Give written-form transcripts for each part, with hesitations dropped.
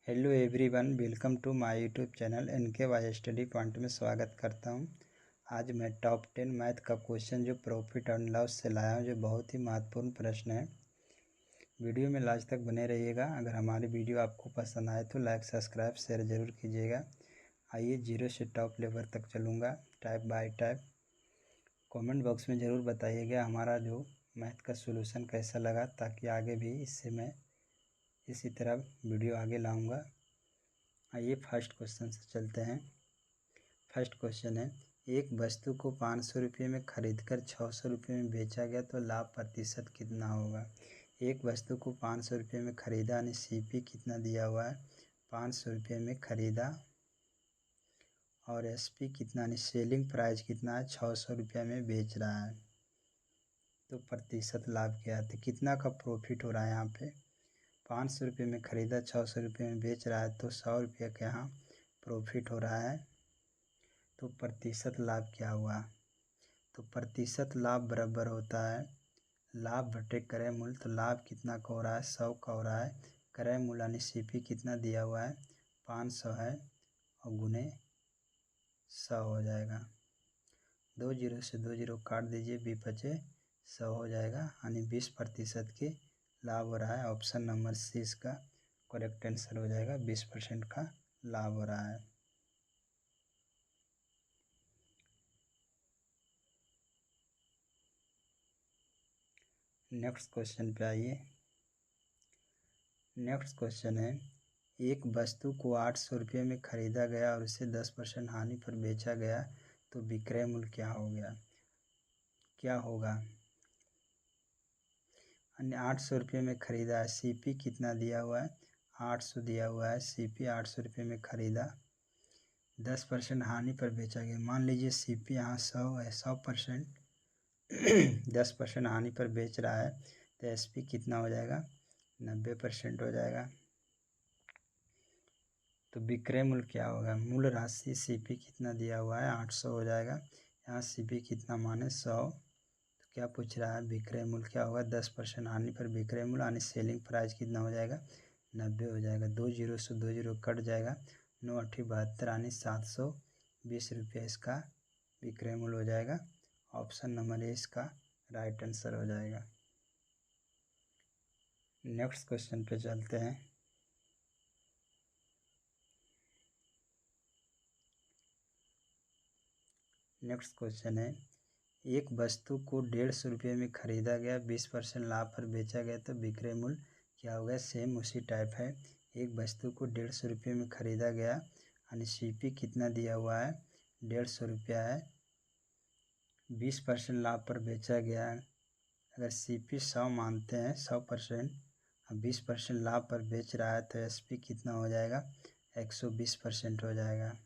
Hello everyone, welcome to my YouTube channel NKY study point में स्वागत करता हूं। आज मैं टॉप 10 मैथ का क्वेश्चन जो प्रॉफिट एंड लॉस से लाया हूं, जो बहुत ही महत्वपूर्ण प्रश्न है। वीडियो में लास्ट तक बने रहिएगा। अगर हमारी वीडियो आपको पसंद आए तो लाइक सब्सक्राइब शेयर ज़रूर कीजिएगा। आइए जीरो से टॉप लेवल तक चलूँगा type bye type. Comment box में ज़रूर बताइएगा हमारा जो मैथ का सोल्यूशन कैसा लगा, ताकि आगे भी इससे मैं इसी तरह वीडियो आगे लाऊंगा। आइए फर्स्ट क्वेश्चन से चलते हैं। फर्स्ट क्वेश्चन है, एक वस्तु को 500 रुपये में खरीदकर 600 रुपये में बेचा गया तो लाभ प्रतिशत कितना होगा। एक वस्तु को 500 रुपये में खरीदा यानी CP कितना दिया हुआ है, 500 रुपये में खरीदा, और SP कितना यानी सेलिंग प्राइस कितना है, 600 रुपये में बेच रहा है। तो प्रतिशत लाभ क्या है, तो कितना का प्रॉफिट हो रहा है। यहाँ पे 500 रुपये में ख़रीदा, 600 रुपये में बेच रहा है, तो 100 रुपये का यहाँ प्रॉफिट हो रहा है। तो प्रतिशत लाभ क्या हुआ, तो प्रतिशत लाभ बराबर होता है लाभ बटे क्रय मूल्य। तो लाभ कितना का हो रहा है, 100 का हो रहा है। क्रय मूल्य यानी CP कितना दिया हुआ है, 500 है, और गुने 100 हो जाएगा। 2 जीरो से 2 जीरो काट दीजिए, बी बचे 100 हो जाएगा, यानी 20% के लाभ हो रहा है। ऑप्शन नंबर सी इसका करेक्ट आंसर हो जाएगा। 20% का लाभ हो रहा है। नेक्स्ट क्वेश्चन पे आइए। नेक्स्ट क्वेश्चन है, एक वस्तु को 800 रुपये में ख़रीदा गया और उसे 10% हानि पर बेचा गया, तो विक्रय मूल्य क्या होगा। अन्य 800 रुपये में ख़रीदा है, CP कितना दिया हुआ है, 800 दिया हुआ है। CP 800 रुपये में ख़रीदा, 10% हानि पर बेचा गया। मान लीजिए CP यहाँ 100 है, 100% 10% हानि पर बेच रहा है, तो SP कितना हो जाएगा, 90% हो जाएगा। तो विक्रय मूल्य क्या होगा, मूल राशि CP कितना दिया हुआ है, 800 हो जाएगा। यहाँ CP कितना माने 100, तो क्या पूछ रहा है, विक्रय मूल्य क्या होगा। 10% हानि पर विक्रय मूल्य यानी सेलिंग प्राइस कितना हो जाएगा, 90 हो जाएगा। 2 जीरो से 2 जीरो कट जाएगा, 9 8 72 यानी 720 रुपये इसका विक्रय मूल्य हो जाएगा। ऑप्शन नंबर ए इसका राइट आंसर हो जाएगा। नेक्स्ट क्वेश्चन पे चलते हैं। नेक्स्ट क्वेश्चन है, एक वस्तु को 150 रुपये में ख़रीदा गया, 20% लाभ पर बेचा गया, तो विक्रय मूल्य क्या होगा। सेम उसी टाइप है। एक वस्तु को 150 रुपये में ख़रीदा गया यानी CP कितना दिया हुआ है, 150 रुपया है, 20% लाभ पर बेचा गया। अगर CP 100 मानते हैं, 100% और 20% लाभ पर बेच रहा है, तो SP कितना हो जाएगा, 120% हो जाएगा।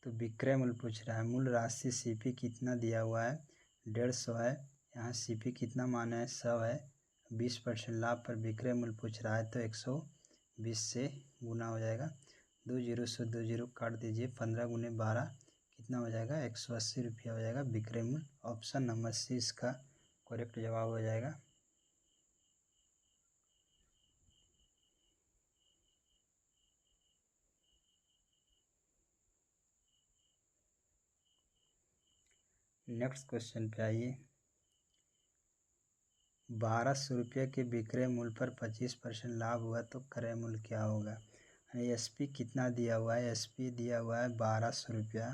तो विक्रय मूल्य पूछ रहा है, मूल राशि CP कितना दिया हुआ है, 150 है। यहाँ CP कितना माना है, 100 है। 20% लाभ पर विक्रय मूल्य पूछ रहा है, तो 120 से गुना हो जाएगा। 2 जीरो से 2 जीरो काट दीजिए, 15 गुने 12 कितना हो जाएगा, 180 रुपया हो जाएगा विक्रय मूल्य। ऑप्शन नंबर सी इसका करेक्ट जवाब हो जाएगा। नेक्स्ट क्वेश्चन पे आइए। 1200 रुपये के विक्रय मूल्य पर 25% लाभ हुआ, तो क्रय मूल्य क्या होगा। SP कितना दिया हुआ है, SP दिया हुआ है 1200 रुपया,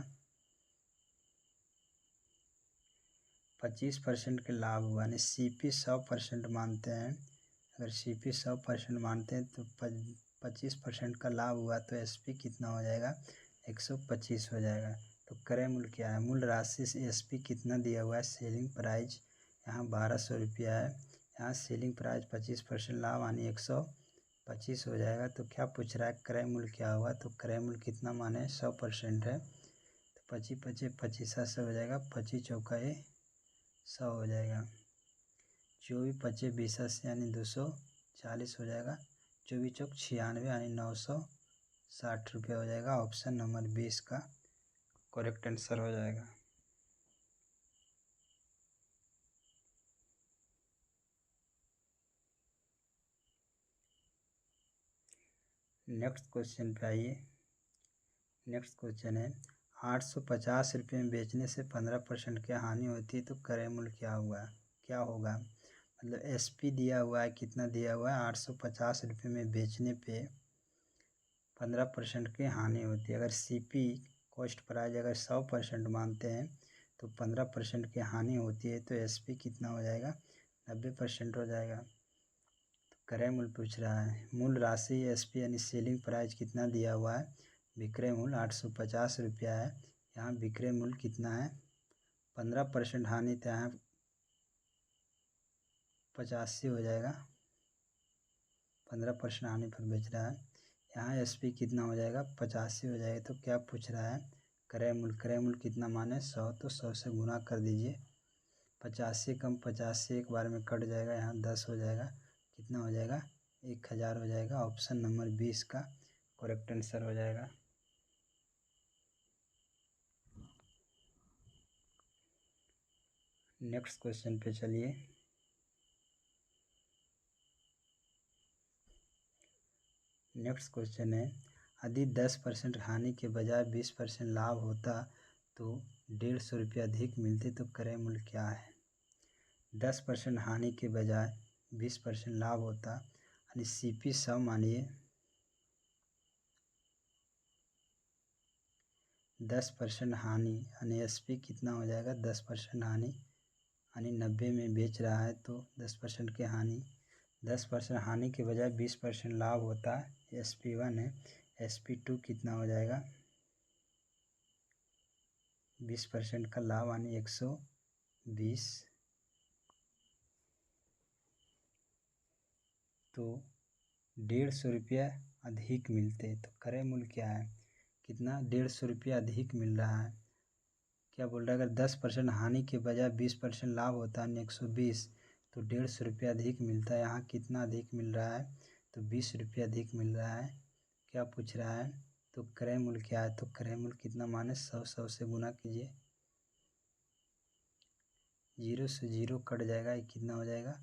25% के लाभ हुआ यानी CP 100% मानते हैं। अगर CP 100% मानते हैं तो 25% का लाभ हुआ, तो SP कितना हो जाएगा, 125 हो जाएगा। तो क्रय मूल्य क्या है, मूल राशि से SP कितना दिया हुआ है, सेलिंग प्राइस यहाँ 1200 रुपया है, यहाँ सेलिंग प्राइस 25% लाभ यानी 125 हो जाएगा। तो क्या पूछ रहा है, क्रय मूल्य क्या हुआ, तो क्रय मूल्य कितना माने 100% है, तो 25 25 25 से हो जाएगा, 25 चौका 100 हो जाएगा। 24 25 20 से यानी 240 हो जाएगा। 24 चौक 96 यानी 960 रुपये हो जाएगा। ऑप्शन नंबर 20 का करेक्ट आंसर हो जाएगा। नेक्स्ट क्वेश्चन पे आइए। नेक्स्ट क्वेश्चन है 850 रुपये में बेचने से 15% की हानि होती है तो क्रय मूल्य क्या होगा। मतलब एसपी दिया हुआ है, कितना दिया हुआ है 850 रुपये में बेचने पे 15% की हानि होती है। अगर सीपी कॉस्ट प्राइस अगर 100% मानते हैं तो 15% की हानि होती है तो एसपी कितना हो जाएगा 90% हो जाएगा। तो क्रय मूल्य पूछ रहा है। मूल राशि एसपी यानी सेलिंग प्राइस कितना दिया हुआ है, विक्रय मूल्य 850 रुपया है। यहाँ विक्रय मूल्य कितना है 15% हानि तो यहाँ 85 हो जाएगा। 15% हानि पर बेच रहा है। यहाँ एसपी कितना हो जाएगा 85 हो जाएगा। तो क्या पूछ रहा है क्रय मूल्य कितना माने 100, तो 100 से गुना कर दीजिए। 85 कम 50 से एक बार में कट जाएगा, यहाँ 10 हो जाएगा, कितना हो जाएगा 1000 हो जाएगा। ऑप्शन नंबर 20 का करेक्ट आंसर हो जाएगा। नेक्स्ट क्वेश्चन पे चलिए। नेक्स्ट क्वेश्चन है यदि 10% हानि के बजाय 20% लाभ होता तो 150 रुपये अधिक मिलते तो क्रय मूल्य क्या है। 10% हानि के बजाय 20% लाभ होता यानी सीपी 100 मानिए, 10% हानि यानी एसपी कितना हो जाएगा 10% हानि यानी 90 में बेच रहा है तो 10% की हानि, 10% हानि के बजाय 20% लाभ होता है SP1 है। SP2 कितना हो जाएगा 20% का लाभ यानी 120, तो 150 रुपया अधिक मिलते तो क्रय मूल्य क्या है कितना 150 रुपया अधिक मिल रहा है। क्या बोल रहा है अगर 10% हानि के बजाय 20% लाभ होता है 120 तो 150 रुपया अधिक मिलता है। यहाँ कितना अधिक मिल रहा है तो 20 रुपया अधिक मिल रहा है। क्या पूछ रहा है तो क्रय मूल्य क्या है, तो क्रय मूल्य कितना माने 100 से गुना कीजिए, 0 से 0 कट जाएगा, ये कितना हो जाएगा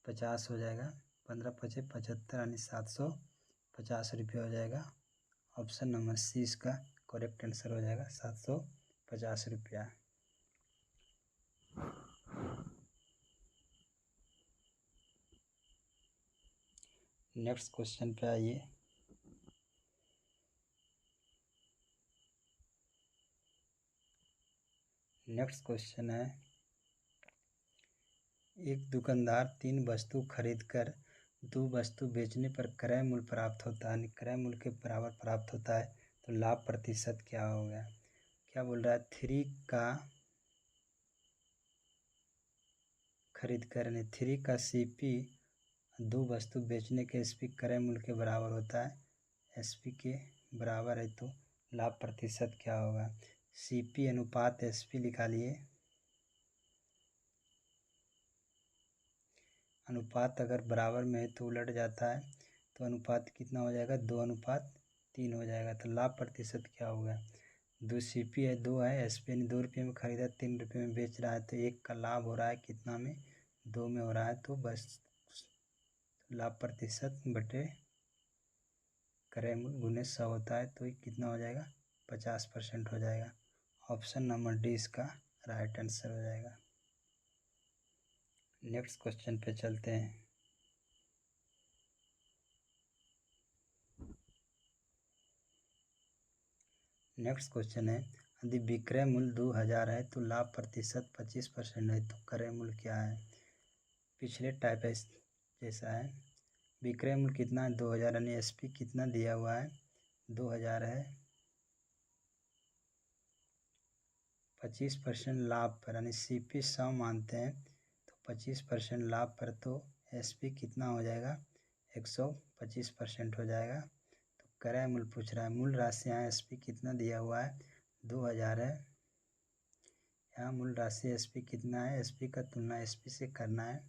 50 हो जाएगा। 15 पचे 75 यानी 750 रुपये हो जाएगा। ऑप्शन नंबर सी इसका करेक्ट आंसर हो जाएगा 750 रुपया। नेक्स्ट क्वेश्चन पे आइए। नेक्स्ट क्वेश्चन है एक दुकानदार 3 वस्तु खरीदकर 2 वस्तु बेचने पर क्रय मूल्य प्राप्त होता है, क्रय मूल्य के बराबर प्राप्त होता है तो लाभ प्रतिशत क्या होगा। क्या बोल रहा है 3 का खरीद कर 3 का सीपी 2 वस्तु बेचने के एसपी क्रय मूल्य के बराबर होता है, एसपी के बराबर है तो लाभ प्रतिशत क्या होगा। सीपी अनुपात एसपी निकालिए। अनुपात अगर बराबर में है तो उलट जाता है, तो अनुपात कितना हो जाएगा 2:3 हो जाएगा। तो लाभ प्रतिशत क्या होगा 2 सीपी है 2 है, एसपी ने 2 रुपये में खरीदा 3 रुपये में बेच रहा है तो 1 का लाभ हो रहा है कितना में 2 में हो रहा है। तो बस लाभ प्रतिशत बटे क्रय मूल्य गुने 100 होता है तो कितना हो जाएगा 50% हो जाएगा। ऑप्शन नंबर डी इसका राइट आंसर हो जाएगा। नेक्स्ट क्वेश्चन पे चलते हैं। नेक्स्ट क्वेश्चन है यदि विक्रय मूल्य 2000 है तो लाभ प्रतिशत 25% है तो क्रय मूल्य क्या है। पिछले टाइप जैसा है, विक्रय मूल्य कितना है 2000 यानी एसपी कितना दिया हुआ है 2000 है, 25% लाभ पर यानी सीपी 100 मानते हैं तो 25% लाभ पर तो एसपी कितना हो जाएगा 125% हो जाएगा। तो क्रय मूल्य पूछ रहा है। मूल राशि यहाँ एसपी कितना दिया हुआ है 2000 है, यहाँ मूल राशि एसपी कितना है, एसपी का तुलना एसपी से करना है।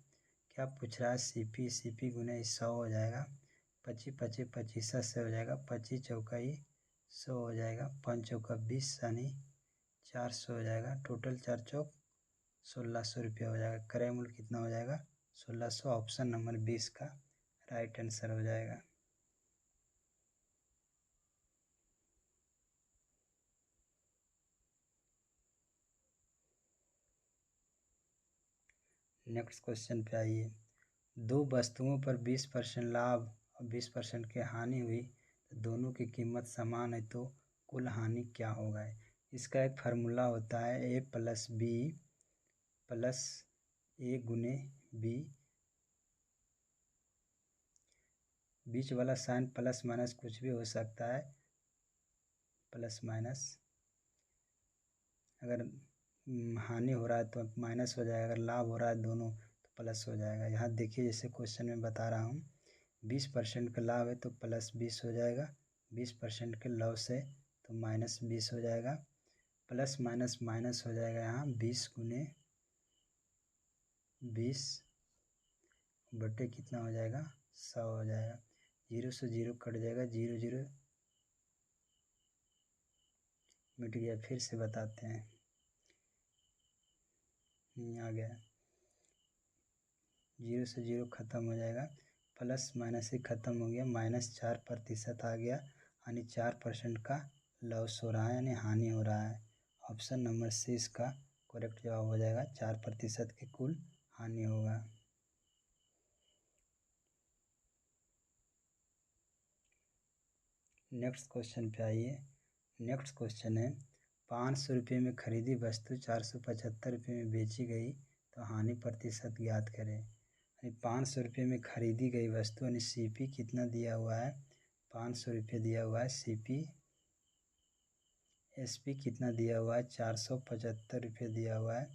क्या पूछ रहा है सीपी गुने 100 हो जाएगा, 25 से हो जाएगा, 25 चौका 100 हो जाएगा, 5 चौका 20 यानी 400 हो जाएगा। टोटल 4 चौक 1600 रुपया हो जाएगा। क्रय मूल्य कितना हो जाएगा 1600। ऑप्शन नंबर 20 का राइट आंसर हो जाएगा। नेक्स्ट क्वेश्चन पे आइए। दो वस्तुओं पर 20% लाभ और 20% की हानि हुई तो दोनों की कीमत समान है तो कुल हानि क्या होगा। इसका एक फार्मूला होता है ए प्लस बी प्लस ए गुने बी, बीच वाला साइन प्लस माइनस कुछ भी हो सकता है, प्लस माइनस। अगर हानि हो रहा है तो माइनस हो जाएगा, अगर लाभ हो रहा है दोनों तो प्लस हो जाएगा। यहाँ देखिए जैसे क्वेश्चन में बता रहा हूँ 20% का लाभ है तो प्लस 20 हो जाएगा, 20% के लॉस है तो माइनस 20 हो जाएगा, प्लस माइनस माइनस हो जाएगा। यहाँ 20 गुने 20 बटे कितना हो जाएगा 100 हो जाएगा। 0 से 0 कट जाएगा, 0 0 मिट गया। फिर से बताते हैं, आ गया, 0 से 0 ख़त्म हो जाएगा, प्लस माइनस ही ख़त्म हो गया, -4% आ गया, यानी 4% का लॉस हो रहा है यानी हानि हो रहा है। ऑप्शन नंबर सी इसका करेक्ट जवाब हो जाएगा, 4% की कुल हानि होगा। नेक्स्ट क्वेश्चन पे आइए। नेक्स्ट क्वेश्चन है 500 रुपये में खरीदी वस्तु 475 रुपये में बेची गई तो हानि प्रतिशत ज्ञात करें। 500 रुपये में खरीदी गई वस्तु यानी सीपी कितना दिया हुआ है, 500 रुपये दिया हुआ है सीपी। एसपी कितना दिया हुआ है, 475 रुपये दिया हुआ है,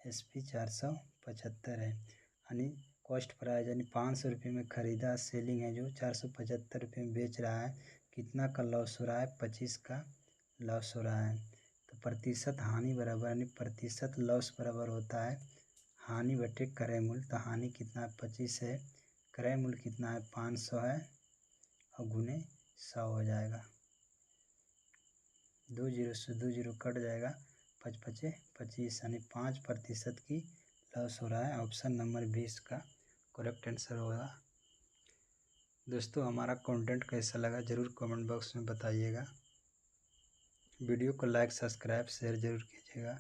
एसपी 475 है। यानी कॉस्ट प्राइस यानी 500 रुपये में ख़रीदा, सेलिंग है जो 475 रुपये में बेच रहा है, कितना का लॉस हो रहा है, 25 का लॉस हो रहा है। तो प्रतिशत हानि बराबर यानी प्रतिशत लॉस बराबर होता है हानि बटे क्रय मूल्य। तो हानि कितना है 25 है, क्रय मूल्य कितना है 500 है और गुने 100 हो जाएगा। 2 0 से 2 0 कट जाएगा, 5 5 25 यानी 5% की लॉस हो रहा है। ऑप्शन नंबर 20 का करेक्ट आंसर होगा। दोस्तों हमारा कंटेंट कैसा लगा ज़रूर कमेंट बॉक्स में बताइएगा। वीडियो को लाइक सब्सक्राइब शेयर ज़रूर कीजिएगा।